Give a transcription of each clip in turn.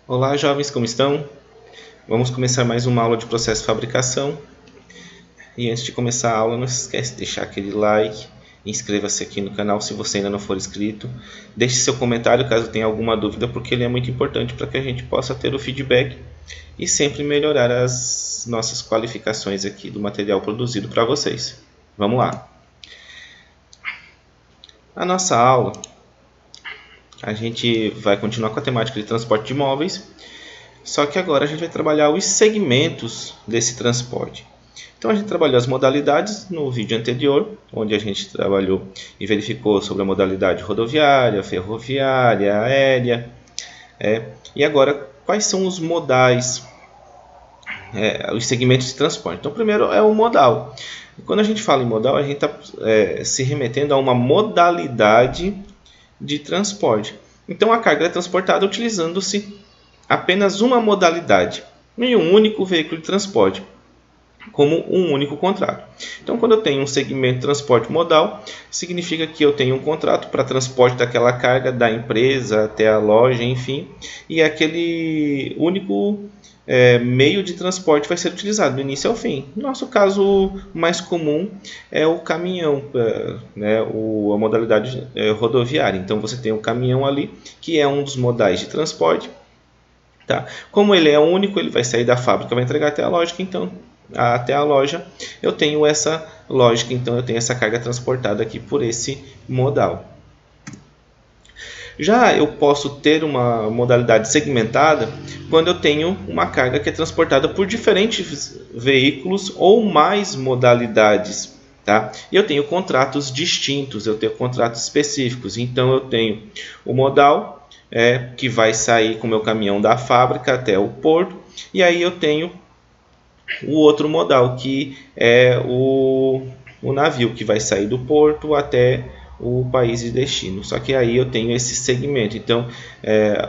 Olá, jovens, como estão? Vamos começar mais uma aula de processo de fabricação. E antes de começar a aula, não se esquece de deixar aquele like, inscreva-se aqui no canal se você ainda não for inscrito. Deixe seu comentário caso tenha alguma dúvida, porque ele é muito importante para que a gente possa ter o feedback e sempre melhorar as nossas qualificações aqui do material produzido para vocês. Vamos lá! A nossa aula, a gente vai continuar com a temática de transporte de móveis. Só que agora a gente vai trabalhar os segmentos desse transporte. Então a gente trabalhou as modalidades no vídeo anterior, onde a gente trabalhou e verificou sobre a modalidade rodoviária, ferroviária, aérea. E agora, quais são os modais, os segmentos de transporte? Então, primeiro é o modal. Quando a gente fala em modal, a gente está se remetendo a uma modalidade de transporte. Então a carga é transportada utilizando-se apenas uma modalidade em um único veículo de transporte, como um único contrato. Então, quando eu tenho um segmento de transporte modal, significa que eu tenho um contrato para transporte daquela carga da empresa até a loja, enfim, e aquele único meio de transporte vai ser utilizado do início ao fim. No nosso caso mais comum é o caminhão, a modalidade rodoviária. Então, você tem o caminhão ali, que é um dos modais de transporte. Tá? Como ele é único, ele vai sair da fábrica, vai entregar até a loja, então até a loja eu tenho essa lógica, então eu tenho essa carga transportada aqui por esse modal. Já eu posso ter uma modalidade segmentada quando eu tenho uma carga que é transportada por diferentes veículos ou mais modalidades. Tá? E eu tenho contratos distintos, eu tenho contratos específicos. Então eu tenho o modal, que vai sair com o meu caminhão da fábrica até o porto, e aí eu tenho o outro modal, que é o navio, que vai sair do porto até o país de destino. Só que aí eu tenho esse segmento. Então,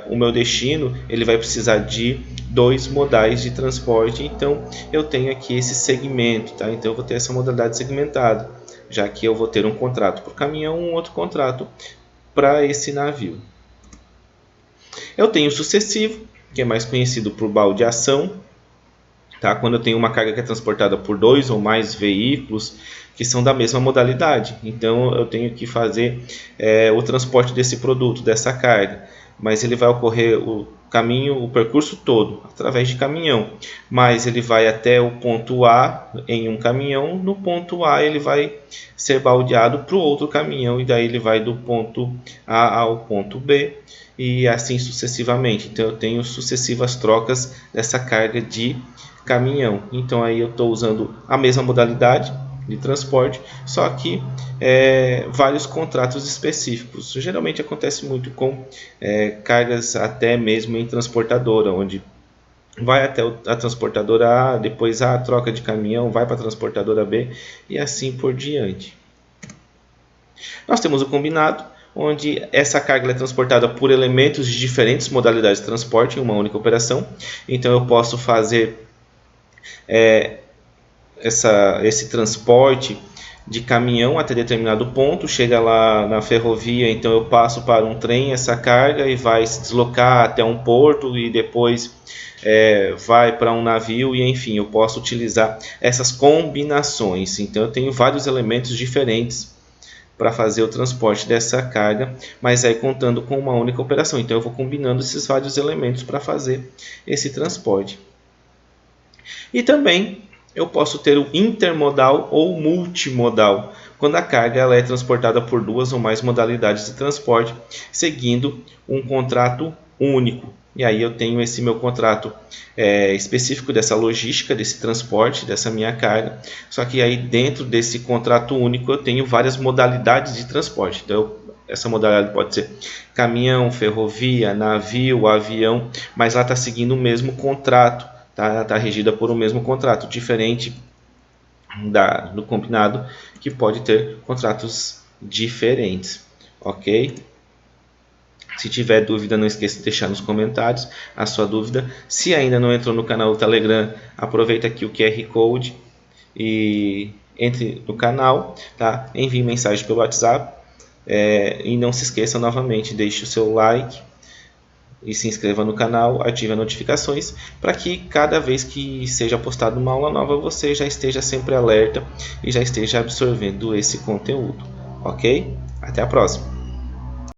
o meu destino ele vai precisar de dois modais de transporte. Então, eu tenho aqui esse segmento. Tá? Então, eu vou ter essa modalidade segmentada, já que eu vou ter um contrato para o caminhão, um outro contrato para esse navio. Eu tenho o sucessivo, que é mais conhecido por baldeação. Tá? Quando eu tenho uma carga que é transportada por dois ou mais veículos que são da mesma modalidade. Então eu tenho que fazer o transporte desse produto, dessa carga. Mas ele vai ocorrer o percurso todo, através de caminhão. Mas ele vai até o ponto A em um caminhão. No ponto A ele vai ser baldeado para o outro caminhão. E daí ele vai do ponto A ao ponto B. E assim sucessivamente. Então eu tenho sucessivas trocas dessa carga de caminhão. Então aí eu estou usando a mesma modalidade de transporte, só que vários contratos específicos. Geralmente acontece muito com cargas até mesmo em transportadora, onde vai até a transportadora A, depois a troca de caminhão, vai para a transportadora B e assim por diante. Nós temos o combinado, onde essa carga é transportada por elementos de diferentes modalidades de transporte em uma única operação. Então eu posso fazer esse transporte de caminhão até determinado ponto, chega lá na ferrovia, então eu passo para um trem essa carga e vai se deslocar até um porto e depois vai para um navio e enfim, eu posso utilizar essas combinações. Então eu tenho vários elementos diferentes para fazer o transporte dessa carga, mas aí contando com uma única operação. Então eu vou combinando esses vários elementos para fazer esse transporte. E também eu posso ter o intermodal ou multimodal, quando a carga ela é transportada por duas ou mais modalidades de transporte, seguindo um contrato único. E aí eu tenho esse meu contrato específico dessa logística, desse transporte, dessa minha carga. Só que aí dentro desse contrato único eu tenho várias modalidades de transporte. Então essa modalidade pode ser caminhão, ferrovia, navio, avião, mas ela está seguindo o mesmo contrato. Está regida por um mesmo contrato, diferente do combinado, que pode ter contratos diferentes, ok? Se tiver dúvida, não esqueça de deixar nos comentários a sua dúvida. Se ainda não entrou no canal do Telegram, aproveita aqui o QR Code e entre no canal, tá? Envie mensagem pelo WhatsApp e não se esqueça novamente, deixe o seu like e se inscreva no canal, ative as notificações para que cada vez que seja postada uma aula nova você já esteja sempre alerta e já esteja absorvendo esse conteúdo, ok? Até a próxima!